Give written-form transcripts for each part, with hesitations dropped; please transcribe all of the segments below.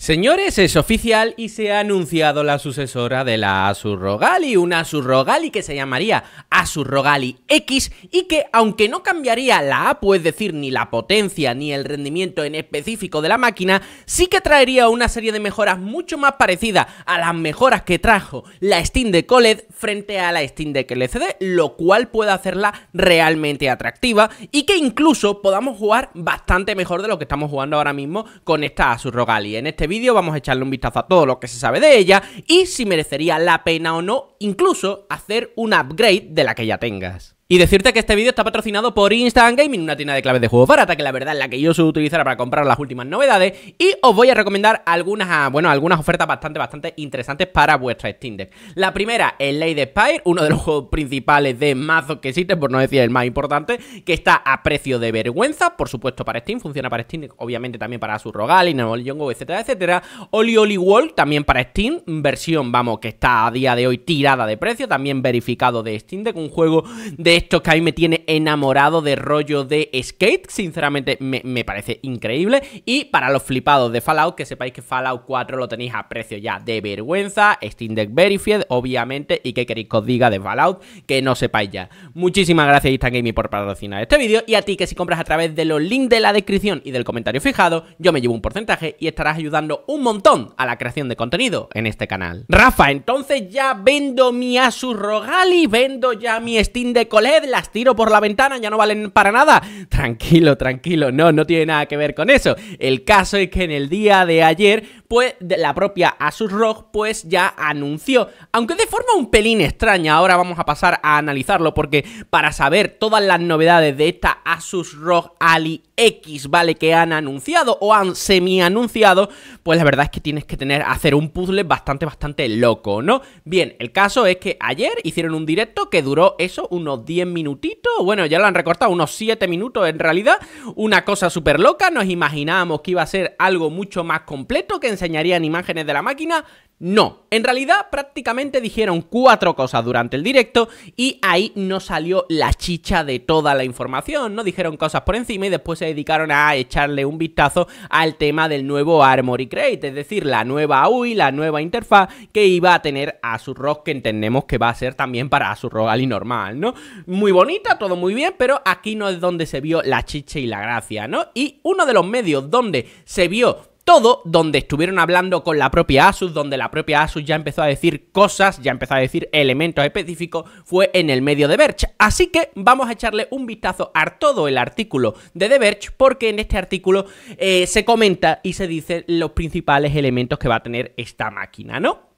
Señores, es oficial y se ha anunciado la sucesora de la Asus ROG Ally, una Asus ROG Ally que se llamaría Asus ROG Ally X y que, aunque no cambiaría la APU, es decir, ni la potencia ni el rendimiento en específico de la máquina, sí que traería una serie de mejoras mucho más parecidas a las mejoras que trajo la Steam Deck OLED frente a la Steam Deck LCD, lo cual puede hacerla realmente atractiva y que incluso podamos jugar bastante mejor de lo que estamos jugando ahora mismo con esta Asus ROG Ally. En este vídeo vamos a echarle un vistazo a todo lo que se sabe de ella y si merecería la pena o no, incluso hacer un upgrade de la que ya tengas. Y decirte que este vídeo está patrocinado por Instant Gaming, una tienda de claves de juegos barata, que la verdad es la que yo suelo utilizar para comprar las últimas novedades, y os voy a recomendar algunas ofertas bastante interesantes para vuestra Steam Deck. La primera, el Slay the Spire, uno de los juegos principales de mazos que existe, por no decir el más importante, que está a precio de vergüenza, por supuesto para Steam, funciona para Steam, obviamente también para Asus ROG Ally, Lenovo, etcétera. Oli World, también para Steam, versión, que está a día de hoy tirada de precio, también verificado de Steam Deck, un juego de estos que a mí me tiene enamorado de rollo de skate, sinceramente me parece increíble. Y para los flipados de Fallout, que sepáis que Fallout 4 lo tenéis a precio ya de vergüenza, Steam Deck Verified, obviamente, y que queréis que os diga de Fallout, que no sepáis ya. Muchísimas gracias Instant Gaming por patrocinar este vídeo, y a ti que si compras a través de los links de la descripción y del comentario fijado, yo me llevo un porcentaje y estarás ayudando un montón a la creación de contenido en este canal. Rafa, entonces ya vendo mi Asus ROG Ally, vendo ya mi Steam Deck OLED, las tiro por la ventana, ya no valen para nada. Tranquilo, no tiene nada que ver con eso. El caso es que en el día de ayer, pues la propia Asus ROG pues ya anunció, aunque de forma un pelín extraña, ahora vamos a pasar a analizarlo, porque para saber todas las novedades de esta Asus ROG Ally X, ¿vale? Que han anunciado o han semi-anunciado, pues la verdad es que tienes que hacer un puzzle bastante loco, ¿no? Bien, el caso es que ayer hicieron un directo que duró eso, unos 10 minutitos, bueno, ya lo han recortado, unos 7 minutos en realidad, una cosa súper loca, nos imaginábamos que iba a ser algo mucho más completo, que enseñarían imágenes de la máquina. No, en realidad prácticamente dijeron 4 cosas durante el directo y ahí no salió la chicha de toda la información, ¿no? Dijeron cosas por encima y después se dedicaron a echarle un vistazo al tema del nuevo Armoury Crate, es decir, la nueva UI, la nueva interfaz que iba a tener Asus ROG, que entendemos que va a ser también para Asus ROG Ally normal, ¿no? Muy bonita, todo muy bien, pero aquí no es donde se vio la chicha y la gracia, ¿no? Y uno de los medios donde se vio todo, donde estuvieron hablando con la propia Asus, donde la propia Asus ya empezó a decir cosas, ya empezó a decir elementos específicos, fue en el medio de Verge. Así que vamos a echarle un vistazo a todo el artículo de The Verge, porque en este artículo se comenta y se dicen los principales elementos que va a tener esta máquina, ¿no?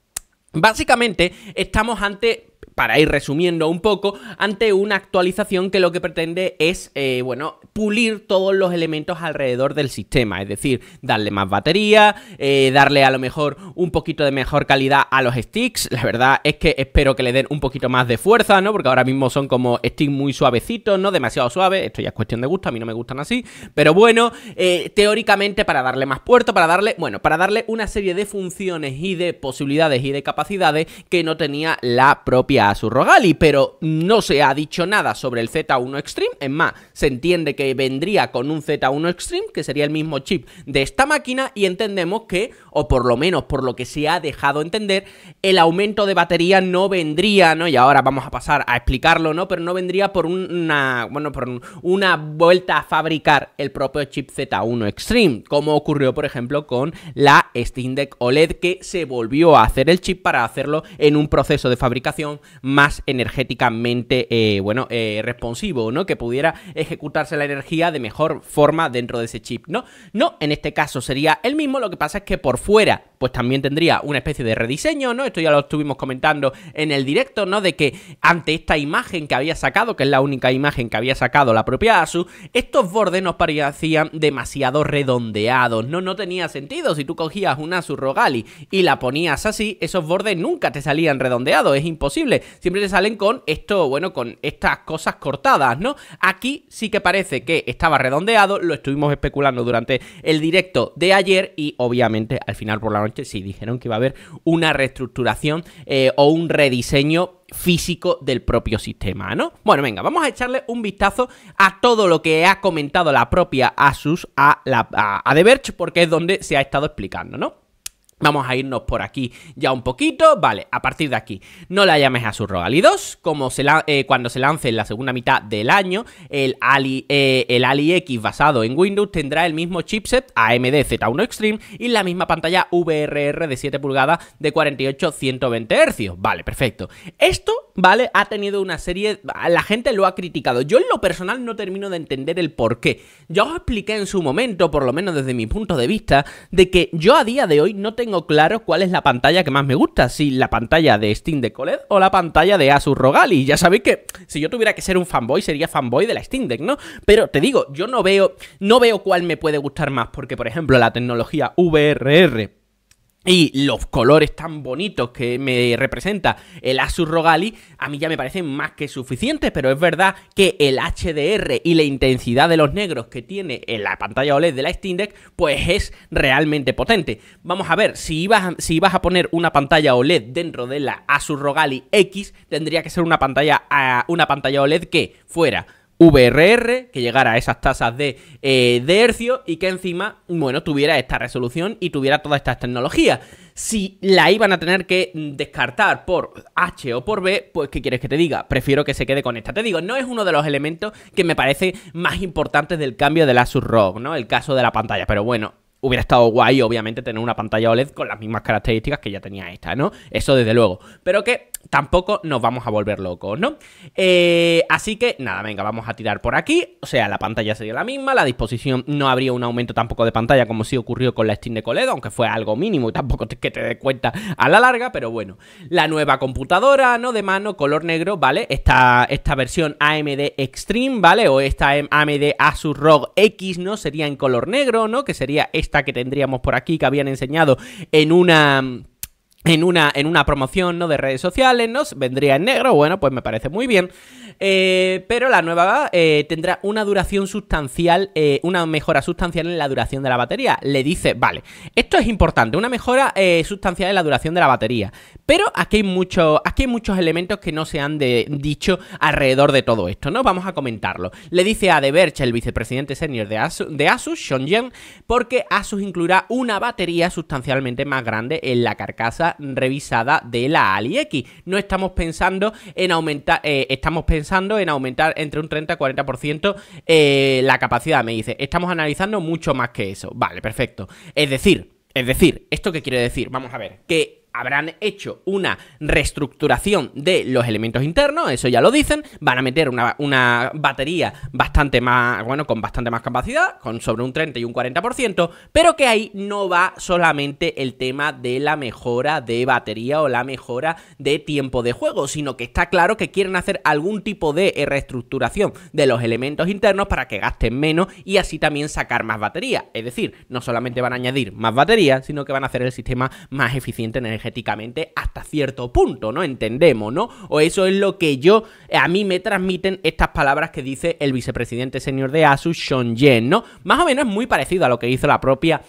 Básicamente estamos ante, para ir resumiendo un poco, ante una actualización que lo que pretende es, pulir todos los elementos alrededor del sistema, es decir, darle más batería, darle a lo mejor un poquito de mejor calidad a los sticks. La verdad es que espero que le den un poquito más de fuerza, ¿no? Porque ahora mismo son como sticks muy suavecitos, ¿no? Demasiado suaves, esto ya es cuestión de gusto, a mí no me gustan así, pero bueno, teóricamente para darle más puerto, para darle una serie de funciones y de posibilidades y de capacidades que no tenía la propia Asus ROG Ally, pero no se ha dicho nada sobre el Z1 Extreme. Es más, se entiende que vendría con un Z1 Extreme, que sería el mismo chip de esta máquina, y entendemos que, o por lo menos por lo que se ha dejado entender, el aumento de batería no vendría, ¿no? Y ahora vamos a pasar a explicarlo, ¿no? Pero no vendría por una vuelta a fabricar el propio chip Z1 Extreme, como ocurrió, por ejemplo, con la Steam Deck OLED, que se volvió a hacer el chip para hacerlo en un proceso de fabricación más energéticamente responsivo, ¿no? Que pudiera ejecutarse la energía de mejor forma dentro de ese chip, ¿no? No, en este caso sería el mismo, lo que pasa es que por fuera pues también tendría una especie de rediseño, ¿no? Esto ya lo estuvimos comentando en el directo, ¿no? De que ante esta imagen que había sacado, que es la única imagen que había sacado la propia Asus, estos bordes nos parecían demasiado redondeados, ¿no? No tenía sentido. Si tú cogías una Asus ROG Ally y la ponías así, esos bordes nunca te salían redondeados, es imposible. Siempre te salen con esto, con estas cosas cortadas, ¿no? Aquí sí que parece que estaba redondeado, lo estuvimos especulando durante el directo de ayer y obviamente al final por la noche sí dijeron que iba a haber una reestructuración o un rediseño físico del propio sistema, ¿no? Bueno, venga, vamos a echarle un vistazo a todo lo que ha comentado la propia Asus a The Verge, porque es donde se ha estado explicando, ¿no? Vamos a irnos por aquí ya un poquito, vale, a partir de aquí, no la llames Asus ROG Ally 2, como cuando se lance en la segunda mitad del año, el Ally X basado en Windows tendrá el mismo chipset AMD Z1 Extreme y la misma pantalla VRR de 7 pulgadas de 48-120 Hz, vale, perfecto. Esto, vale, ha tenido una serie, la gente lo ha criticado, yo en lo personal no termino de entender el por qué. Yo os expliqué en su momento, por lo menos desde mi punto de vista, de que yo a día de hoy no tengo claro cuál es la pantalla que más me gusta, si la pantalla de Steam Deck OLED o la pantalla de Asus ROG Ally. Ya sabéis que si yo tuviera que ser un fanboy, sería fanboy de la Steam Deck, ¿no? Pero te digo, yo no veo cuál me puede gustar más, porque por ejemplo la tecnología VRR y los colores tan bonitos que me representa el Asus ROG Ally, a mí ya me parecen más que suficientes, pero es verdad que el HDR y la intensidad de los negros que tiene en la pantalla OLED de la Steam Deck, pues es realmente potente. Vamos a ver, si ibas a poner una pantalla OLED dentro de la Asus ROG Ally X, tendría que ser una pantalla OLED que fuera VRR, que llegara a esas tasas de hercios y que encima, bueno, tuviera esta resolución y tuviera todas estas tecnologías. Si la iban a tener que descartar por H o por B, pues ¿qué quieres que te diga? Prefiero que se quede con esta. Te digo, no es uno de los elementos que me parece más importantes del cambio de la Asus ROG, ¿no? El caso de la pantalla, pero bueno, hubiera estado guay, obviamente, tener una pantalla OLED con las mismas características que ya tenía esta, ¿no? Eso desde luego. Pero que tampoco nos vamos a volver locos, ¿no? Así que, nada, venga, vamos a tirar por aquí. O sea, la pantalla sería la misma, la disposición no habría un aumento tampoco de pantalla como sí ocurrió con la Steam Deck OLED, aunque fue algo mínimo y tampoco que te des cuenta a la larga, pero bueno. La nueva computadora, ¿no? De mano, color negro, ¿vale? Esta versión AMD Extreme, ¿vale? O esta AMD Asus ROG X, ¿no? Sería en color negro, ¿no? Que sería esta que tendríamos por aquí, que habían enseñado en una promoción, ¿no? De redes sociales, ¿no? Vendría en negro, bueno, pues me parece muy bien. Pero la nueva tendrá una duración sustancial, una mejora sustancial en la duración de la batería. Le dice, vale, esto es importante, una mejora sustancial en la duración de la batería. Pero aquí hay muchos elementos que no se han dicho alrededor de todo esto, ¿no? Vamos a comentarlo. Le dice a The Verge, el vicepresidente senior de Asus, Sean Yen, porque Asus incluirá una batería sustancialmente más grande en la carcasa revisada de la Ally X. No estamos pensando en aumentar, entre un 30 y 40% la capacidad, me dice. Estamos analizando mucho más que eso. Vale, perfecto. Es decir, ¿esto qué quiere decir? Vamos a ver, que habrán hecho una reestructuración de los elementos internos, eso ya lo dicen, van a meter una batería bastante más, bueno, con bastante más capacidad, con sobre un 30 y un 40%, pero que ahí no va solamente el tema de la mejora de batería o la mejora de tiempo de juego, sino que está claro que quieren hacer algún tipo de reestructuración de los elementos internos para que gasten menos y así también sacar más batería. Es decir, no solamente van a añadir más batería, sino que van a hacer el sistema más eficiente energéticamente hasta cierto punto, ¿no? Entendemos, ¿no? O eso es lo que a mí me transmiten estas palabras que dice el vicepresidente senior de Asus, Sean Yen, ¿no? Más o menos es muy parecido a lo que hizo la propia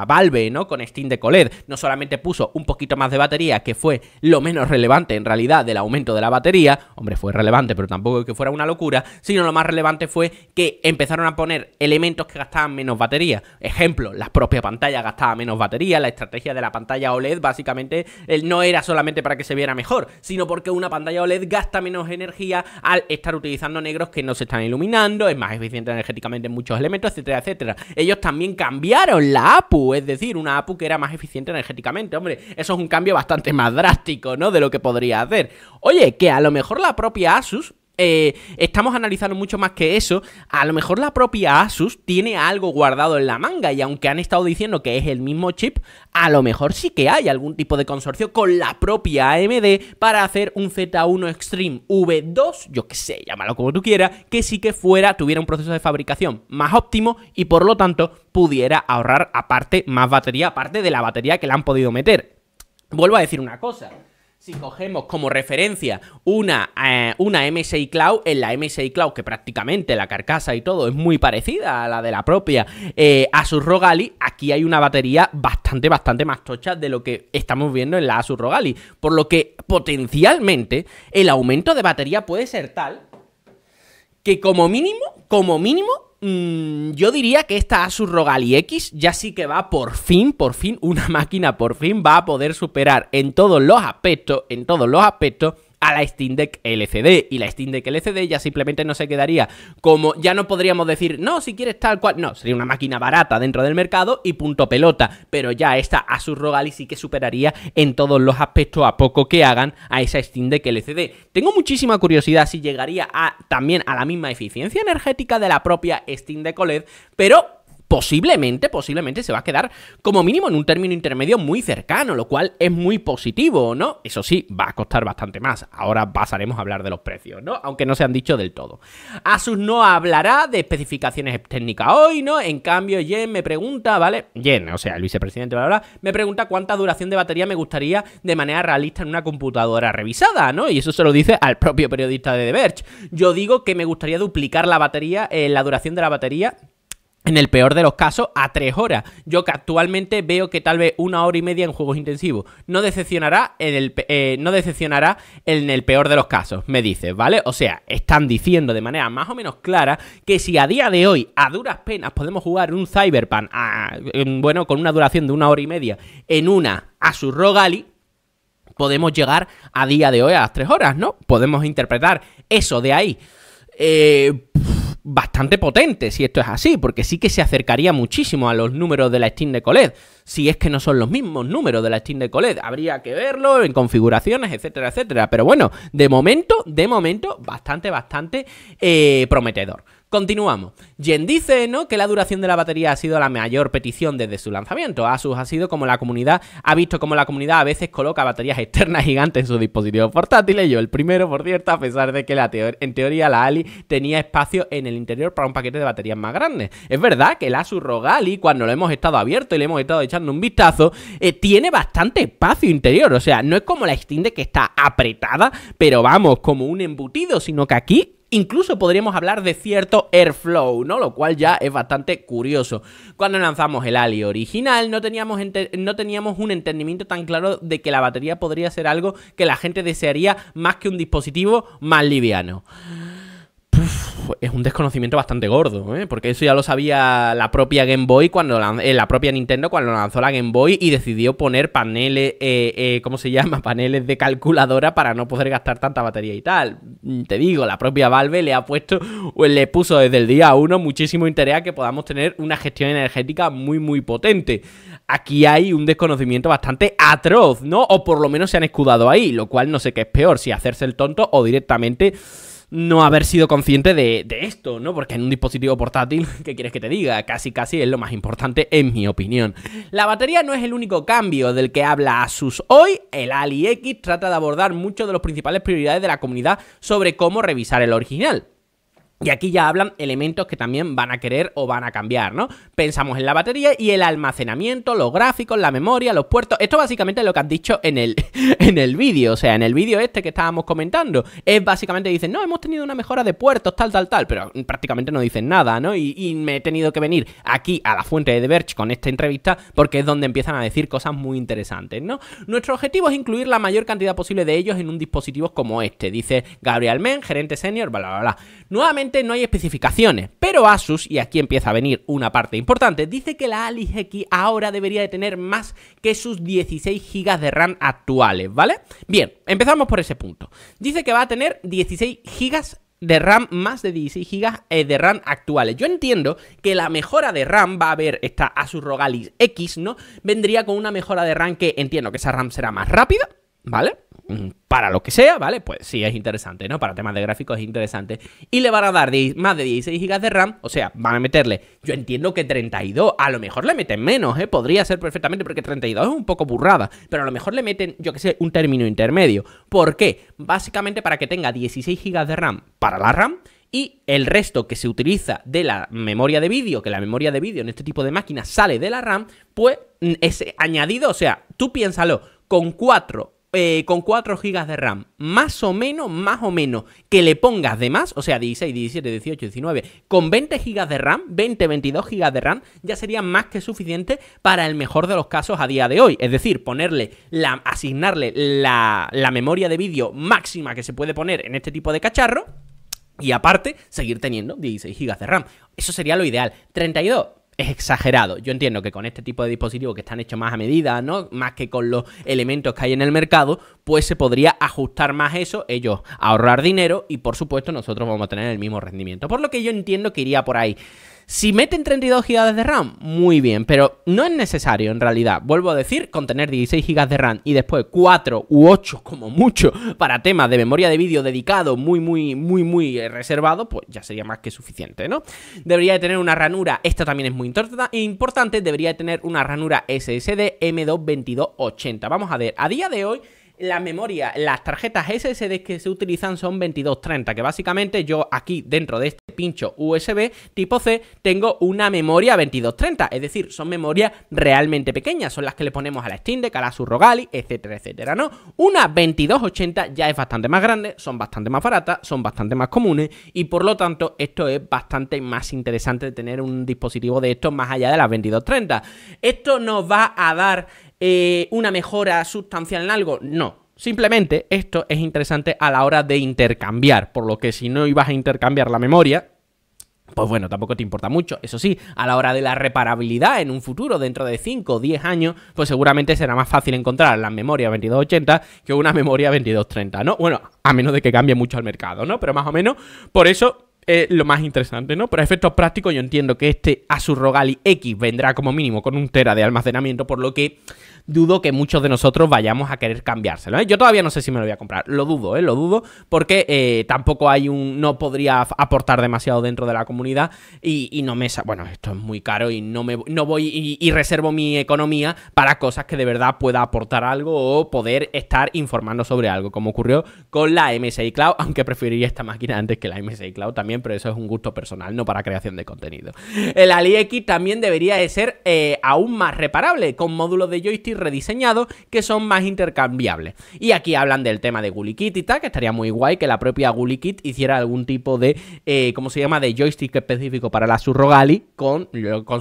Valve, ¿no? Con Steam Deck OLED. No solamente puso un poquito más de batería, que fue lo menos relevante en realidad del aumento de la batería, hombre, fue relevante, pero tampoco que fuera una locura, sino lo más relevante fue que empezaron a poner elementos que gastaban menos batería. Ejemplo, la propia pantalla gastaba menos batería, la estrategia de la pantalla OLED básicamente no era solamente para que se viera mejor, sino porque una pantalla OLED gasta menos energía al estar utilizando negros que no se están iluminando, es más eficiente energéticamente en muchos elementos, etcétera, etcétera. Ellos también cambiaron la APU, es decir, una APU que era más eficiente energéticamente. Hombre, eso es un cambio bastante más drástico, ¿no? De lo que podría hacer. Oye, que a lo mejor la propia Asus, estamos analizando mucho más que eso, a lo mejor la propia Asus tiene algo guardado en la manga y aunque han estado diciendo que es el mismo chip, a lo mejor sí que hay algún tipo de consorcio con la propia AMD para hacer un Z1 Extreme V2, yo qué sé, llámalo como tú quieras, que sí que tuviera un proceso de fabricación más óptimo y por lo tanto pudiera ahorrar aparte más batería, aparte de la batería que le han podido meter. Vuelvo a decir una cosa. Si cogemos como referencia una MSI Cloud, en la MSI Cloud, que prácticamente la carcasa y todo es muy parecida a la de la propia Asus ROG Ally, aquí hay una batería bastante más tocha de lo que estamos viendo en la Asus ROG Ally. Por lo que potencialmente el aumento de batería puede ser tal que como mínimo, yo diría que esta Asus ROG Ally X ya sí que va por fin, una máquina por fin va a poder superar en todos los aspectos, a la Steam Deck LCD. Y la Steam Deck LCD ya simplemente no se quedaría como, ya no podríamos decir, no, si quieres tal cual, no, sería una máquina barata dentro del mercado y punto pelota, pero ya esta Asus ROG Ally sí que superaría en todos los aspectos a poco que hagan a esa Steam Deck LCD. Tengo muchísima curiosidad si llegaría también a la misma eficiencia energética de la propia Steam Deck OLED, pero posiblemente se va a quedar como mínimo en un término intermedio muy cercano, lo cual es muy positivo, ¿no? Eso sí, va a costar bastante más. Ahora pasaremos a hablar de los precios, ¿no? Aunque no se han dicho del todo. Asus no hablará de especificaciones técnicas hoy, ¿no? En cambio, Jen me pregunta, ¿vale? Jen, o sea, el vicepresidente, bla, bla, bla, me pregunta cuánta duración de batería me gustaría de manera realista en una computadora revisada, ¿no? Y eso se lo dice al propio periodista de The Verge. Yo digo que me gustaría duplicar la batería, la duración de la batería, en el peor de los casos, a 3 horas. Yo que actualmente veo que tal vez 1 hora y media en juegos intensivos no decepcionará en el peor de los casos, me dice, ¿vale? O sea, están diciendo de manera más o menos clara que si a día de hoy, a duras penas, podemos jugar un Cyberpunk, bueno, con una duración de 1 hora y media en una Asus ROG Ally, podemos llegar a día de hoy a las 3 horas, ¿no? Podemos interpretar eso de ahí. Bastante potente si esto es así, porque sí que se acercaría muchísimo a los números de la Steam Deck OLED, si es que no son los mismos números de la Steam Deck OLED, habría que verlo en configuraciones, etcétera, etcétera, pero bueno, de momento, bastante prometedor. Continuamos. Jen dice, ¿no?, que la duración de la batería ha sido la mayor petición desde su lanzamiento. Asus ha visto como la comunidad a veces coloca baterías externas gigantes en sus dispositivos portátiles. Yo el primero, por cierto, a pesar de que en teoría la Ally tenía espacio en el interior para un paquete de baterías más grandes. Es verdad que el Asus ROG Ally, cuando lo hemos estado abierto y le hemos estado echando un vistazo, tiene bastante espacio interior. O sea, no es como la Steam Deck que está apretada, pero vamos, como un embutido, sino que aquí incluso podríamos hablar de cierto airflow, ¿no? Lo cual ya es bastante curioso. Cuando lanzamos el Ally original no teníamos un entendimiento tan claro de que la batería podría ser algo que la gente desearía más que un dispositivo más liviano. Es un desconocimiento bastante gordo, ¿eh? Porque eso ya lo sabía la propia Game Boy la propia Nintendo cuando lanzó la Game Boy y decidió poner paneles, ¿cómo se llama? Paneles de calculadora para no poder gastar tanta batería y tal. Te digo, la propia Valve le puso desde el día 1 muchísimo interés a que podamos tener una gestión energética muy potente. Aquí hay un desconocimiento bastante atroz, ¿no? O por lo menos se han escudado ahí, lo cual no sé qué es peor, si hacerse el tonto o directamente no haber sido consciente de esto, ¿no? Porque en un dispositivo portátil, ¿qué quieres que te diga? Casi es lo más importante, en mi opinión. La batería no es el único cambio del que habla Asus hoy. El Ally X trata de abordar muchas de las principales prioridades de la comunidad sobre cómo revisar el original. Y aquí ya hablan elementos que también van a querer o van a cambiar, ¿no? Pensamos en la batería y el almacenamiento, los gráficos, la memoria, los puertos. Esto básicamente es lo que han dicho en el vídeo. O sea, en el vídeo este que estábamos comentando. Es básicamente dicen, no, hemos tenido una mejora de puertos, tal. Pero prácticamente no dicen nada, ¿no? Y me he tenido que venir aquí a la fuente de The Verge con esta entrevista porque es donde empiezan a decir cosas muy interesantes, ¿no? Nuestro objetivo es incluir la mayor cantidad posible de ellos en un dispositivo como este, dice Gabriel Men, gerente senior, bla. Nuevamente no hay especificaciones, pero Asus, y aquí empieza a venir una parte importante, dice que la Ally X ahora debería de tener más que sus 16 GB de RAM actuales, ¿vale? Bien, empezamos por ese punto. Dice que va a tener 16 GB de RAM, más de 16 GB de RAM actuales. Yo entiendo que la mejora de RAM va a haber esta Asus ROG Ally X, ¿no? Vendría con una mejora de RAM que entiendo que esa RAM será más rápida, ¿vale? Para lo que sea, ¿vale? Pues sí, es interesante, ¿no? Para temas de gráficos es interesante. Y le van a dar más de 16 GB de RAM, o sea, van a meterle, yo entiendo que 32, a lo mejor le meten menos, ¿eh? Podría ser perfectamente, porque 32 es un poco burrada, pero a lo mejor le meten, yo que sé, un término intermedio. ¿Por qué? Básicamente para que tenga 16 GB de RAM para la RAM, y el resto que se utiliza de la memoria de vídeo, que la memoria de vídeo en este tipo de máquinas sale de la RAM, pues ese añadido, o sea, tú piénsalo, con 4 GB de RAM, más o menos, que le pongas de más, o sea, 16, 17, 18, 19, con 20 GB de RAM, 22 GB de RAM, ya sería más que suficiente para el mejor de los casos a día de hoy. Es decir, asignarle la memoria de vídeo máxima que se puede poner en este tipo de cacharro, Y aparte, seguir teniendo 16 GB de RAM. Eso sería lo ideal. 32 es exagerado. Yo entiendo que con este tipo de dispositivos que están hechos más a medida, ¿no? Más que con los elementos que hay en el mercado, pues se podría ajustar más eso, ellos ahorrar dinero y por supuesto nosotros vamos a tener el mismo rendimiento. Por lo que yo entiendo que iría por ahí. Si meten 32 GB de RAM, muy bien, pero no es necesario en realidad. Vuelvo a decir, con tener 16 GB de RAM y después 4 u 8 como mucho para temas de memoria de vídeo dedicado muy reservado, pues ya sería más que suficiente, ¿no? Debería de tener una ranura, esta también es muy importante, debería de tener una ranura SSD M22280. Vamos a ver, a día de hoy la memoria, las tarjetas SSD que se utilizan son 2230, que básicamente yo aquí dentro de este pincho USB tipo C tengo una memoria 2230, es decir, son memorias realmente pequeñas, son las que le ponemos a la Steam Deck, a la Asus ROG Ally, etcétera, etcétera, ¿no? Una 2280 ya es bastante más grande, son bastante más baratas, son bastante más comunes y por lo tanto esto es bastante más interesante de tener un dispositivo de estos más allá de las 2230. ¿Esto nos va a dar una mejora sustancial en algo? No. Simplemente esto es interesante a la hora de intercambiar, por lo que si no ibas a intercambiar la memoria, pues bueno, tampoco te importa mucho. Eso sí, a la hora de la reparabilidad en un futuro, dentro de 5 o 10 años, pues seguramente será más fácil encontrar la memoria 2280 que una memoria 2230, ¿no? Bueno, a menos de que cambie mucho el mercado, ¿no? Pero más o menos, por eso lo más interesante, ¿no? Por efectos prácticos yo entiendo que este Asus ROG Ally X vendrá como mínimo con 1 TB de almacenamiento, por lo que dudo que muchos de nosotros vayamos a querer cambiárselo, ¿eh? Yo todavía no sé si me lo voy a comprar, lo dudo, porque tampoco no podría aportar demasiado dentro de la comunidad y no me... Bueno, esto es muy caro y no voy y reservo mi economía para cosas que de verdad pueda aportar algo o poder estar informando sobre algo, como ocurrió con la MSI Cloud, aunque preferiría esta máquina antes que la MSI Cloud también, pero eso es un gusto personal, no para creación de contenido. El Ally X también debería de ser aún más reparable, con módulos de joystick rediseñados que son más intercambiables. Y aquí hablan del tema de GuliKit y tal, que estaría muy guay que la propia GuliKit hiciera algún tipo de, ¿cómo se llama?, de joystick específico para la Asus ROG Ally con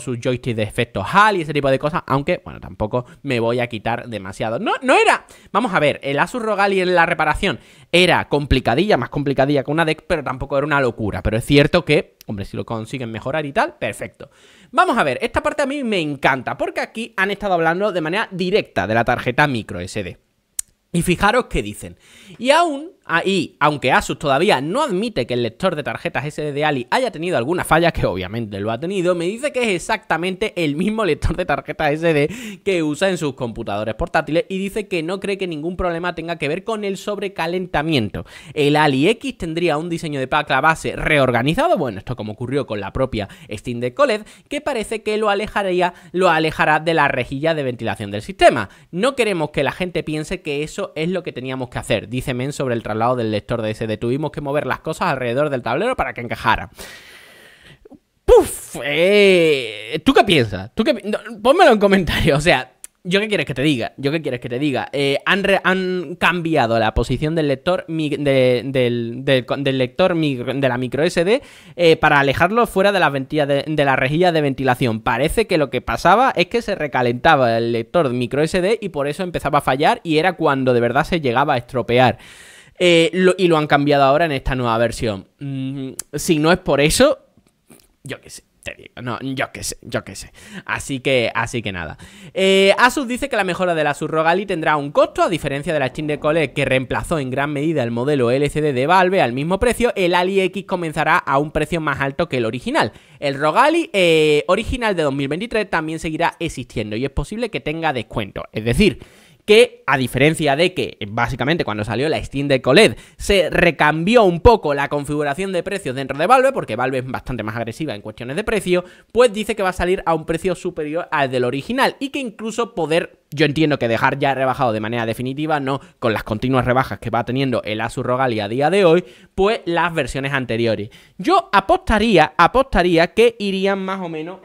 sus joysticks de efectos HAL y ese tipo de cosas, aunque, bueno, tampoco me voy a quitar demasiado. No era... Vamos a ver, el Asus ROG Ally en la reparación era complicadilla, más complicadilla que una DEC, pero tampoco era una locura. Pero es cierto que, hombre, si lo consiguen mejorar y tal, perfecto. Vamos a ver, esta parte a mí me encanta, porque aquí han estado hablando de manera directa de la tarjeta microSD. Y fijaros qué dicen. Y aunque Asus todavía no admite que el lector de tarjetas SD de Ally haya tenido alguna falla, que obviamente lo ha tenido, me dice que es exactamente el mismo lector de tarjetas SD que usa en sus computadores portátiles y dice que no cree que ningún problema tenga que ver con el sobrecalentamiento. El Ally X tendría un diseño de placa base reorganizado, bueno, esto como ocurrió con la propia Steam Deck OLED, que parece que lo alejará de la rejilla de ventilación del sistema. No queremos que la gente piense que eso es lo que teníamos que hacer, dice Men sobre el traslado del lector de SD. Tuvimos que mover las cosas alrededor del tablero para que encajara. ¡Puf! ¿Tú qué piensas? Pónmelo en comentarios, o sea... ¿Yo qué quieres que te diga? Han cambiado la posición del lector del lector de la micro SD para alejarlo fuera de la rejilla de ventilación. Parece que lo que pasaba es que se recalentaba el lector micro SD y por eso empezaba a fallar y era cuando de verdad se llegaba a estropear. Y lo han cambiado ahora en esta nueva versión. Si no es por eso, yo qué sé. Te digo, no, yo qué sé. Así que nada. Asus dice que la mejora de la Asus ROG Ally tendrá un costo, a diferencia de la Steam Deck OLED que reemplazó en gran medida el modelo LCD de Valve al mismo precio. El Ally X comenzará a un precio más alto que el original. El ROG Ally original de 2023 también seguirá existiendo y es posible que tenga descuento. Es decir, que a diferencia de que básicamente cuando salió la Steam Deck OLED se recambió un poco la configuración de precios dentro de Valve, porque Valve es bastante más agresiva en cuestiones de precio, pues dice que va a salir a un precio superior al del original y que incluso yo entiendo que dejar ya rebajado de manera definitiva, no con las continuas rebajas que va teniendo el Asus ROG Ally a día de hoy, pues las versiones anteriores. Yo apostaría que irían más o menos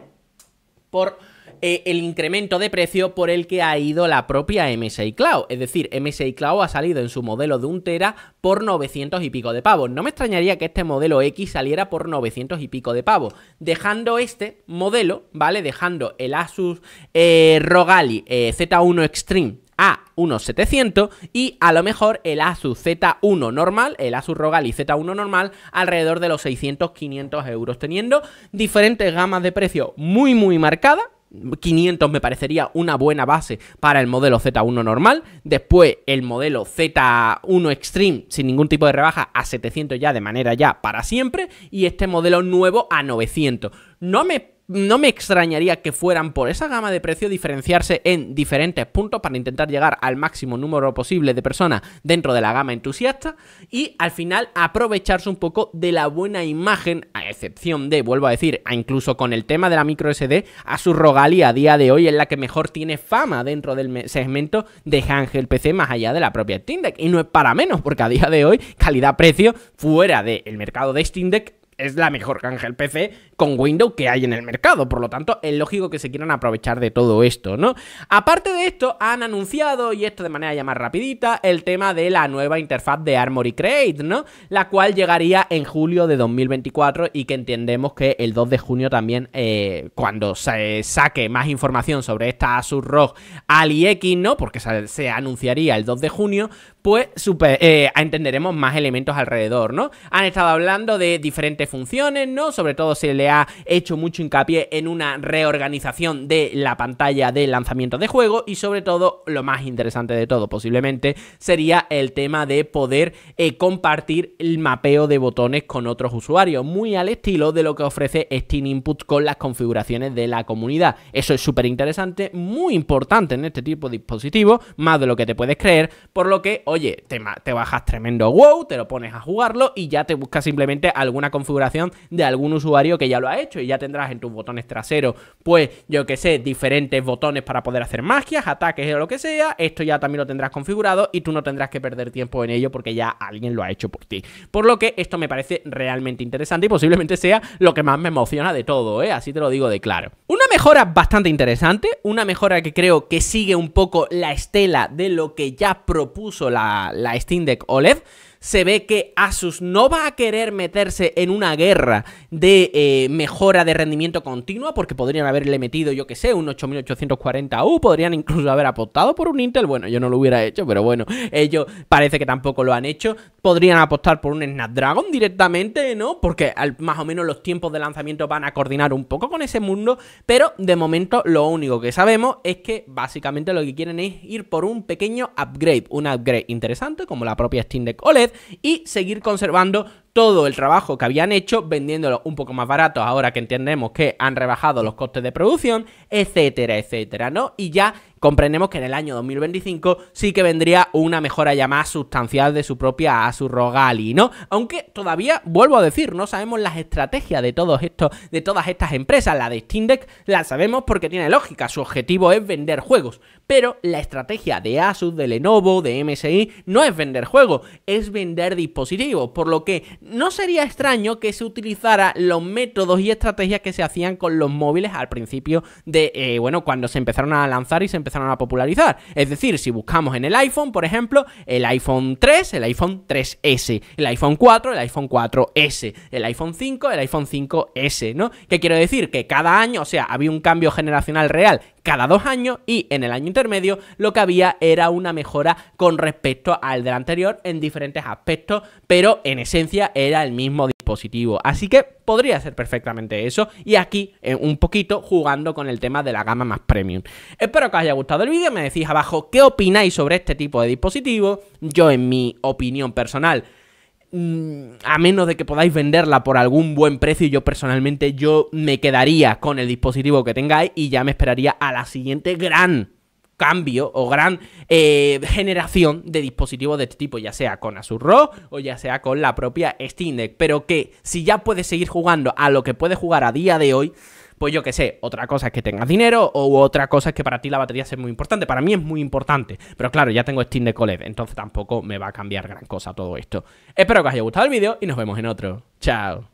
por el incremento de precio por el que ha ido la propia MSI Cloud. Es decir, MSI Cloud ha salido en su modelo de 1 TB por 900 y pico de pavos. No me extrañaría que este modelo X saliera por 900 y pico de pavos. Dejando este modelo, ¿vale? Dejando el Asus ROG Ally Z1 Extreme a unos 700 y a lo mejor el Asus Z1 normal, el Asus ROG Ally Z1 normal, alrededor de los 600-500 euros, teniendo diferentes gamas de precio muy marcadas. 500 me parecería una buena base para el modelo Z1 normal. Después el modelo Z1 Extreme sin ningún tipo de rebaja a 700 ya de manera ya para siempre. Y este modelo nuevo a 900. No me extrañaría que fueran por esa gama de precio diferenciarse en diferentes puntos para intentar llegar al máximo número posible de personas dentro de la gama entusiasta y al final aprovecharse un poco de la buena imagen, a excepción de, vuelvo a decir, incluso con el tema de la micro SD, Asus ROG Ally a día de hoy es la que mejor tiene fama dentro del segmento de handheld PC más allá de la propia Steam Deck. Y no es para menos, porque a día de hoy, calidad-precio, fuera del mercado de Steam Deck, es la mejor handheld PC con Windows que hay en el mercado. Por lo tanto, es lógico que se quieran aprovechar de todo esto, ¿no? Aparte de esto, han anunciado, y esto de manera ya más rapidita, el tema de la nueva interfaz de Armoury Crate, ¿no? La cual llegaría en julio de 2024 y que entendemos que el 2 de junio también, cuando se saque más información sobre esta Asus ROG Ally X, ¿no? Porque se anunciaría el 2 de junio, pues entenderemos más elementos alrededor, ¿no? Han estado hablando de diferentes funciones, ¿no? Sobre todo se le ha hecho mucho hincapié en una reorganización de la pantalla de lanzamiento de juego y sobre todo, lo más interesante de todo posiblemente, sería el tema de poder compartir el mapeo de botones con otros usuarios, muy al estilo de lo que ofrece Steam Input con las configuraciones de la comunidad. Eso es súper interesante, muy importante en este tipo de dispositivos, más de lo que te puedes creer, por lo que, oye, te bajas tremendo WoW, te lo pones a jugarlo y ya te buscas simplemente alguna configuración de algún usuario que ya lo ha hecho y ya tendrás en tus botones traseros, pues yo que sé, diferentes botones para poder hacer magias, ataques o lo que sea. Esto ya también lo tendrás configurado y tú no tendrás que perder tiempo en ello porque ya alguien lo ha hecho por ti. Por lo que esto me parece realmente interesante y posiblemente sea lo que más me emociona de todo, así te lo digo de claro. Una mejora bastante interesante, una mejora que creo que sigue un poco la estela de lo que ya propuso la Steam Deck OLED. Se ve que Asus no va a querer meterse en una guerra de mejora de rendimiento continua, porque podrían haberle metido, yo que sé, un 8840U, podrían incluso haber apostado por un Intel. Bueno, yo no lo hubiera hecho, pero bueno, ellos parece que tampoco lo han hecho. Podrían apostar por un Snapdragon directamente, ¿no? Porque más o menos los tiempos de lanzamiento van a coordinar un poco con ese mundo, pero de momento lo único que sabemos es que básicamente lo que quieren es ir por un pequeño upgrade, un upgrade interesante como la propia Steam Deck OLED, y seguir conservando todo el trabajo que habían hecho, vendiéndolo un poco más barato ahora que entendemos que han rebajado los costes de producción, etcétera, etcétera, ¿no? Y ya comprendemos que en el año 2025 sí que vendría una mejora ya más sustancial de su propia Asus ROG Ally, ¿no? Aunque todavía, vuelvo a decir, no sabemos las estrategias de todas estas empresas. La de Steam Deck la sabemos porque tiene lógica, su objetivo es vender juegos, pero la estrategia de Asus, de Lenovo, de MSI, no es vender juegos, es vender dispositivos, por lo que no sería extraño que se utilizara los métodos y estrategias que se hacían con los móviles al principio de, bueno, cuando se empezaron a lanzar y se empezaron a popularizar. Es decir, si buscamos en el iPhone, por ejemplo, el iPhone 3, el iPhone 3S, el iPhone 4, el iPhone 4S, el iPhone 5, el iPhone 5S, ¿no? ¿Qué quiero decir? Que cada año, o sea, había un cambio generacional real cada 2 años y en el año intermedio lo que había era una mejora con respecto al del anterior en diferentes aspectos, pero en esencia era el mismo dispositivo. Así que podría ser perfectamente eso y aquí un poquito jugando con el tema de la gama más premium. Espero que os haya gustado el vídeo, me decís abajo qué opináis sobre este tipo de dispositivos. Yo, en mi opinión personal, a menos de que podáis venderla por algún buen precio, yo personalmente me quedaría con el dispositivo que tengáis y ya me esperaría a la siguiente gran cambio o gran generación de dispositivos de este tipo, ya sea con Asus ROG o ya sea con la propia Steam Deck, pero que si ya puedes seguir jugando a lo que puedes jugar a día de hoy, pues yo que sé, otra cosa es que tengas dinero o otra cosa es que para ti la batería sea muy importante. Para mí es muy importante, pero claro, ya tengo Steam Deck OLED, entonces tampoco me va a cambiar gran cosa todo esto. Espero que os haya gustado el vídeo y nos vemos en otro. Chao.